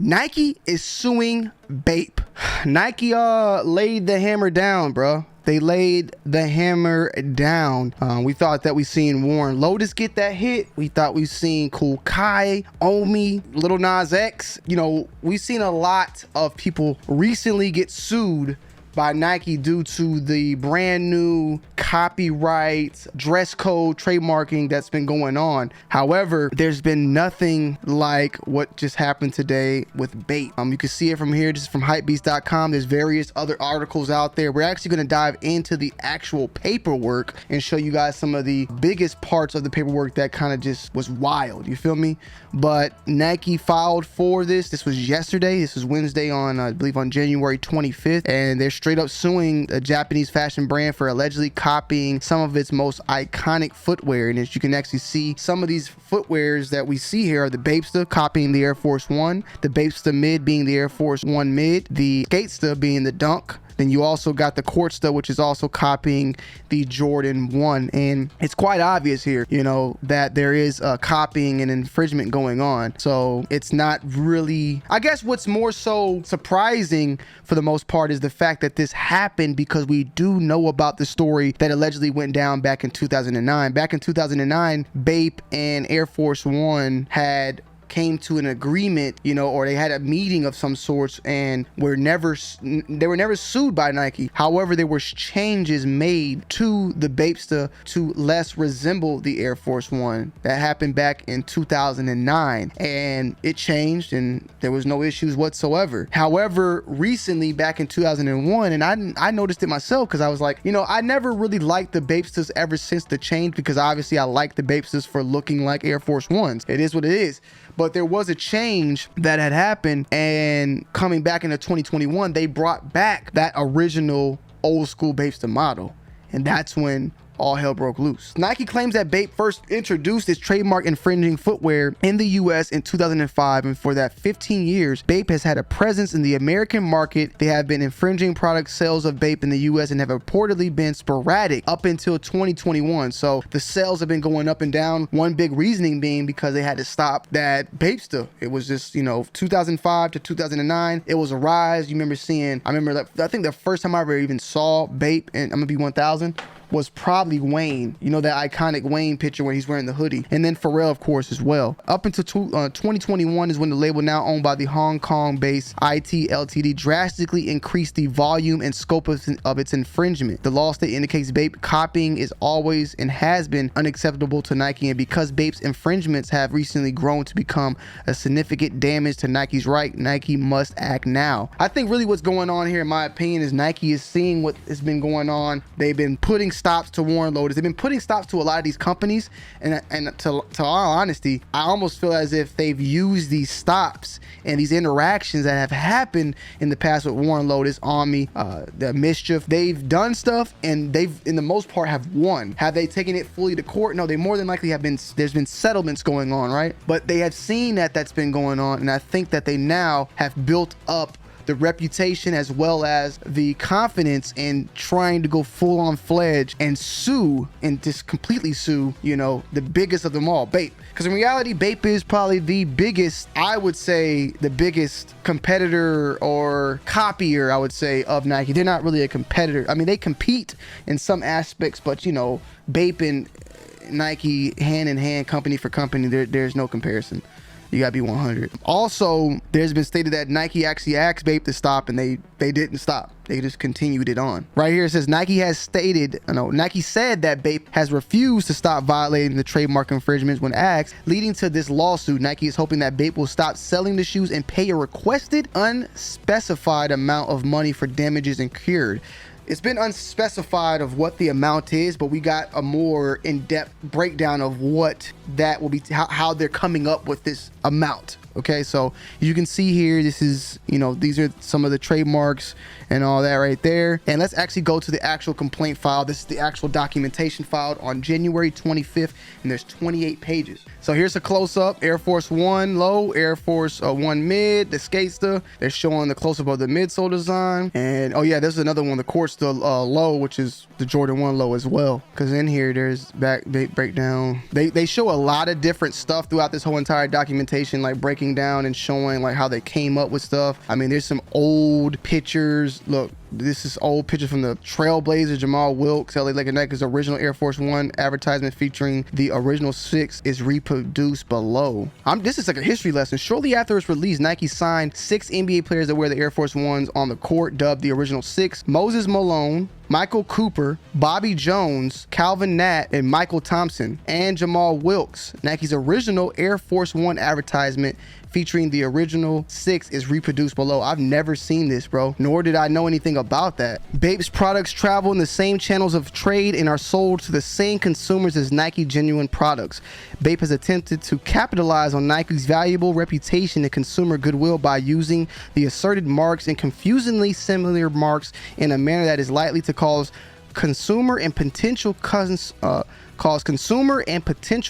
Nike is suing BAPE. Nike laid the hammer down, bro. They laid the hammer down. We thought that we seen Warren Lotus get that hit. We thought we seen Kool Kai, Omi, Lil Nas X. You know, we've seen a lot of people recently get sued by Nike due to the brand new copyright, dress code, trademarking that's been going on. However, there's been nothing like what just happened today with BAPE. You can see it from here. This is from hypebeast.com. There's various other articles out there. We're actually going to dive into the actual paperwork and show you guys some of the biggest parts of the paperwork that kind of just was wild. You feel me? But Nike filed for this. This was yesterday. This was Wednesday on, I believe, on January 25th. And they're straight up suing a Japanese fashion brand for allegedly copying some of its most iconic footwear. And as you can actually see, some of these footwears that we see here are the Bapesta copying the Air Force One, the Bapesta Mid being the Air Force One Mid, the Skatesta being the Dunk. Then you also got the Courtsta, which is also copying the Jordan 1. And it's quite obvious here, you know, that there is copying and infringement going on. So it's not really, I guess what's more so surprising for the most part is the fact that this happened because we do know about the story that allegedly went down back in 2009. Back in 2009, BAPE and Air Force One had came to an agreement, you know, or they had a meeting of some sorts, and they were never sued by Nike. However, there were changes made to the Bapesta to less resemble the Air Force One. That happened back in 2009, and it changed, and there was no issues whatsoever. However, recently, back in 2001, and I noticed it myself because I was like, you know, I never really liked the Bapestas ever since the change, because obviously I like the Bapestas for looking like Air Force Ones. It is what it is. But there was a change that had happened, and coming back into 2021, they brought back that original old school Bapesta model, and that's when all hell broke loose. Nike claims that BAPE first introduced its trademark infringing footwear in the US in 2005, and for that 15 years, BAPE has had a presence in the American market. They have been infringing product sales of BAPE in the US and have reportedly been sporadic up until 2021. So the sales have been going up and down. One big reasoning being because they had to stop that Bapesta. It was just, you know, 2005 to 2009, it was a rise. You remember seeing, I think the first time I ever even saw BAPE, and I'm gonna be 1000, was probably Wayne. You know, that iconic Wayne picture where he's wearing the hoodie. And then Pharrell, of course, as well. Up until 2021 is when the label, now owned by the Hong Kong-based IT Ltd, drastically increased the volume and scope of its infringement. The law state indicates BAPE copying is always and has been unacceptable to Nike, and because BAPE's infringements have recently grown to become a significant damage to Nike's right, Nike must act now. I think really what's going on here, in my opinion, is Nike is seeing what has been going on. They've been putting stops to Warren Lotus. They've been putting stops to a lot of these companies, and to all honesty, I almost feel as if they've used these stops and these interactions that have happened in the past with Warren Lotus, Omi, the Mischief. They've done stuff, and they've, in the most part, have won. Have they taken it fully to court? No, they more than likely have been. There's been settlements going on, right? But they have seen that that's been going on, and I think that they now have built up the reputation as well as the confidence in trying to go full on fledged and sue, and just completely sue, you know, the biggest of them all, BAPE. Because in reality, BAPE is probably the biggest, I would say, the biggest competitor or copier, I would say, of Nike. They're not really a competitor. I mean, they compete in some aspects, but, you know, BAPE and Nike hand in hand, company for company, there's no comparison. You gotta be 100. Also, there's been stated that Nike actually asked BAPE to stop, and they didn't stop. They just continued it on. Right here it says Nike said that BAPE has refused to stop violating the trademark infringements when asked. Leading to this lawsuit, Nike is hoping that BAPE will stop selling the shoes and pay a requested unspecified amount of money for damages incurred. It's been unspecified of what the amount is, but we got a more in-depth breakdown of what that will be, how they're coming up with this amount. Okay, so you can see here, this is, you know, these are some of the trademarks and all that right there. And let's actually go to the actual complaint file. This is the actual documentation filed on January 25th, and there's 28 pages. So here's a close-up: Air Force One low, Air Force One mid, the Skatesta. They're showing the close-up of the midsole design. And oh yeah, there's another one, the Courtsta low, which is the Jordan 1 low as well. Because in here, there's breakdown. They show a lot of different stuff throughout this whole entire documentation, like breaking breaking down and showing like how they came up with stuff. I mean, there's some old pictures. Look, this is old pictures from the Trailblazer, Jamal Wilkes, LA Lakers original Air Force One advertisement featuring the original 6 is reproduced below. This is like a history lesson. Shortly after its release, Nike signed 6 NBA players that wear the Air Force Ones on the court, dubbed the original 6. Moses Malone, Michael Cooper, Bobby Jones, Calvin Nat, and Michael Thompson, and Jamal Wilkes. Nike's original Air Force One advertisement featuring the original 6 is reproduced below. I've never seen this, bro, nor did I know anything about that. BAPE's products travel in the same channels of trade and are sold to the same consumers as Nike genuine products. BAPE has attempted to capitalize on Nike's valuable reputation and consumer goodwill by using the asserted marks and confusingly similar marks in a manner that is likely to cause consumer and potential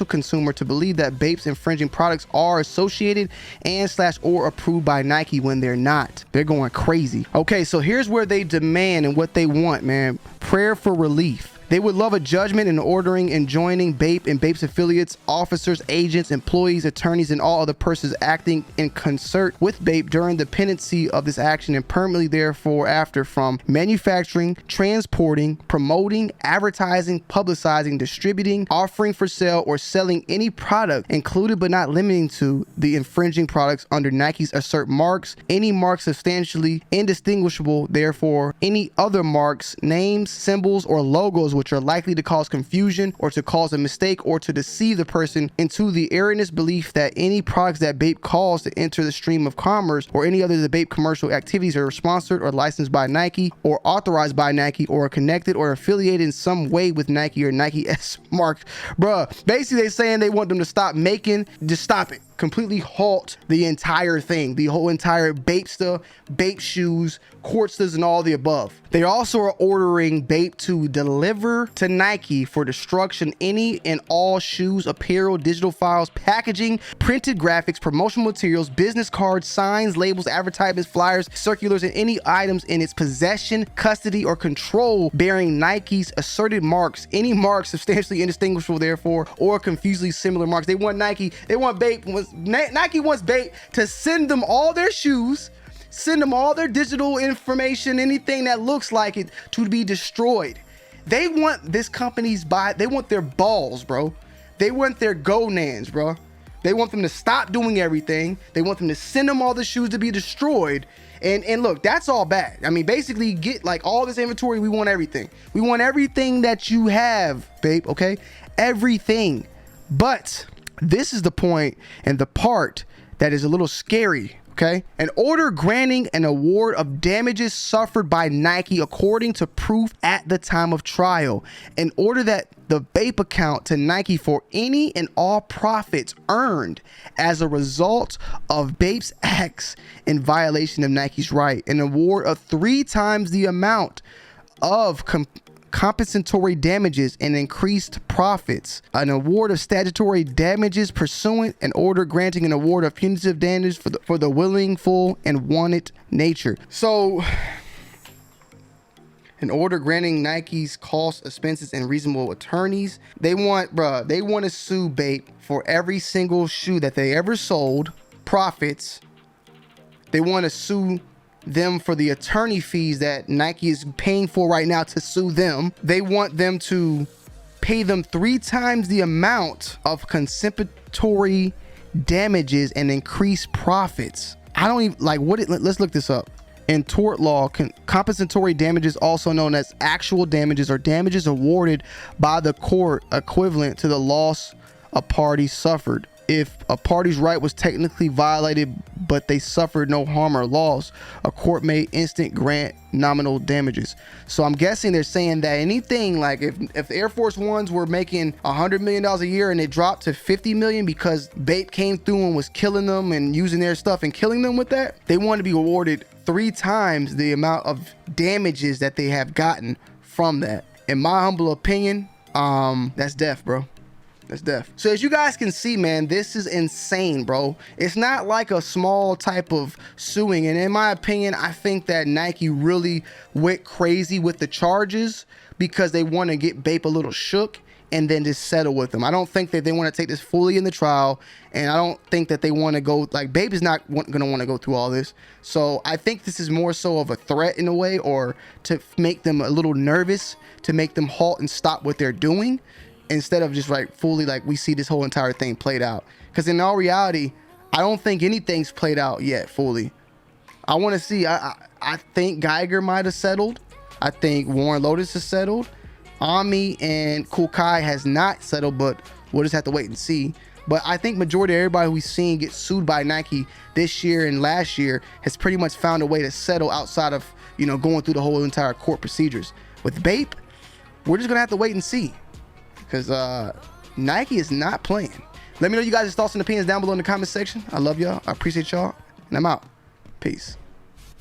consumer to believe that BAPE's infringing products are associated and / or approved by Nike when they're not. They're going crazy. Okay, so here's where they demand and what they want, man. Prayer for relief. They would love a judgment in ordering and joining BAPE and BAPE's affiliates, officers, agents, employees, attorneys, and all other persons acting in concert with BAPE during the pendency of this action and permanently therefore after, from manufacturing, transporting, promoting, advertising, publicizing, distributing, offering for sale, or selling any product, included but not limiting to the infringing products under Nike's assert marks, any marks substantially indistinguishable, therefore any other marks, names, symbols, or logos which are likely to cause confusion or to cause a mistake or to deceive the person into the erroneous belief that any products that BAPE calls to enter the stream of commerce or any other of the BAPE commercial activities are sponsored or licensed by Nike or authorized by Nike or are connected or affiliated in some way with Nike or Nike S marks. Bruh, basically they're saying they want them to stop making, just stop it. Completely halt the entire thing, the whole entire BAPE stuff, BAPE shoes, Quartzers, and all the above. They also are ordering BAPE to deliver to Nike for destruction any and all shoes, apparel, digital files, packaging, printed graphics, promotional materials, business cards, signs, labels, advertisements, flyers, circulars, and any items in its possession, custody, or control bearing Nike's asserted marks, any marks substantially indistinguishable therefore, or confusingly similar marks. They want Nike wants BAPE to send them all their shoes, send them all their digital information, anything that looks like it, to be destroyed. They want this company's they want their balls, bro. They want their gonads, bro. They want them to stop doing everything. They want them to send them all the shoes to be destroyed. And look, that's all bad. I mean, basically, get like all this inventory. We want everything. We want everything that you have, BAPE, okay? Everything. But this is the point and the part that is a little scary, okay? An order granting an award of damages suffered by Nike according to proof at the time of trial. An order that the BAPE account to Nike for any and all profits earned as a result of BAPE's acts in violation of Nike's right. An award of 3 times the amount of compensatory damages and increased profits, an award of statutory damages pursuant an order granting an award of punitive damages for the willful and wanted nature. So an order granting Nike's costs, expenses, and reasonable attorneys. They want to sue BAPE for every single shoe that they ever sold, profits. They want to sue them for the attorney fees that Nike is paying for right now to sue them. They want them to pay them 3 times the amount of compensatory damages and increase profits. I don't even like let's look this up. In tort law, compensatory damages, also known as actual damages, are damages awarded by the court equivalent to the loss a party suffered. If a party's right was technically violated, but they suffered no harm or loss, a court may instant grant nominal damages. So I'm guessing they're saying that anything like if the Air Force Ones were making $100 million a year and it dropped to 50 million because BAPE came through and was killing them and using their stuff and killing them with that, they want to be awarded 3 times the amount of damages that they have gotten from that. In my humble opinion, that's death, bro. That's death. So as you guys can see, man, this is insane, bro. It's not like a small type of suing. And in my opinion, I think that Nike really went crazy with the charges because they want to get BAPE a little shook and then just settle with them. I don't think that they want to take this fully in the trial, and I don't think that they want to go, like, BAPE is not going to want to go through all this. So I think this is more so of a threat in a way, or to make them a little nervous, to make them halt and stop what they're doing, instead of just like fully like we see this whole entire thing played out. Because in all reality, I don't think anything's played out yet fully. I want to see. I think Geiger might have settled. I think Warren Lotus has settled. Ami and Kukai has not settled, but we'll just have to wait and see. But I think majority of everybody we've seen get sued by Nike this year and last year has pretty much found a way to settle outside of, you know, going through the whole entire court procedures. With BAPE, we're just gonna have to wait and see, because Nike is not playing. Let me know you guys' thoughts and opinions down below in the comment section. I love y'all. I appreciate y'all, and I'm out. Peace.